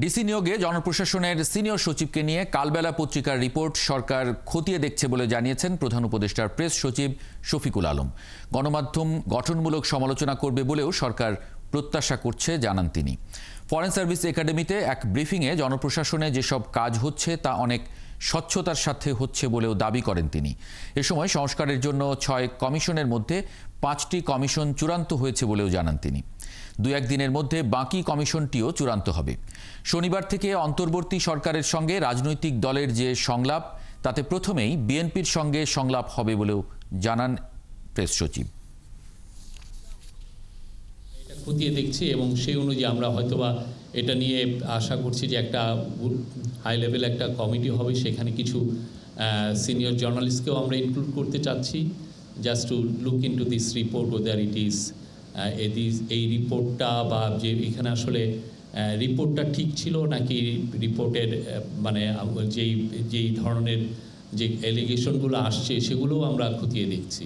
DC নিয়োগে জনপ্রশাসনের senior সচিবকে নিয়ে কালবেলা পত্রিকার রিপোর্ট সরকার খতিয়ে দেখছে বলে জানিয়েছেন প্রধান উপদেষ্টার প্রেস সচিব শফিকুল আলম। গণমাধ্যম গঠনমূলক সমালোচনা করবে বলেও সরকার প্রত্যাশা করছে জানান তিনি। ফরেন সার্ভিস একাডেমিতে এক ব্রিফিংয়ে জনপ্রশাসনে যেসব কাজ হচ্ছে তা অনেক স্বচ্ছতার সাথে হচ্ছে বলেও দাবি করেন তিনি। এ সময় সংস্কারের জন্য ৬ কমিশনের মধ্যে ৫টি কমিশন চূড়ান্ত হয়েছে বলেও জানান তিনি। ২-১ দিনের মধ্যে বাকি কমিশনটিও চূড়ান্ত হবে। শনিবার থেকে অন্তর্বর্তী সরকারের সঙ্গে রাজনৈতিক দলের যে সংলাপ তাতে প্রথমেই বিএনপির সঙ্গে সংলাপ হবে বলেও জানান প্রেস সচিব। এটা খতিয়ে দেখছি এবং সেই অনুযায়ী আমরা হয়তোবা এটা নিয়ে আশা করছি যে একটা হাই লেভেল একটা কমিটি হবে, সেখানে কিছু সিনিয়র জার্নালিস্টকেও আমরা ইনক্লুড করতে চাচ্ছি, just to look into this report whether it is এই রিপোর্টটা বা যে এখানে আসলে রিপোর্টটা ঠিক ছিল নাকি রিপোর্টের মানে যেই ধরনের যে অ্যালিগেশনগুলো আসছে সেগুলোও আমরা খতিয়ে দেখছি।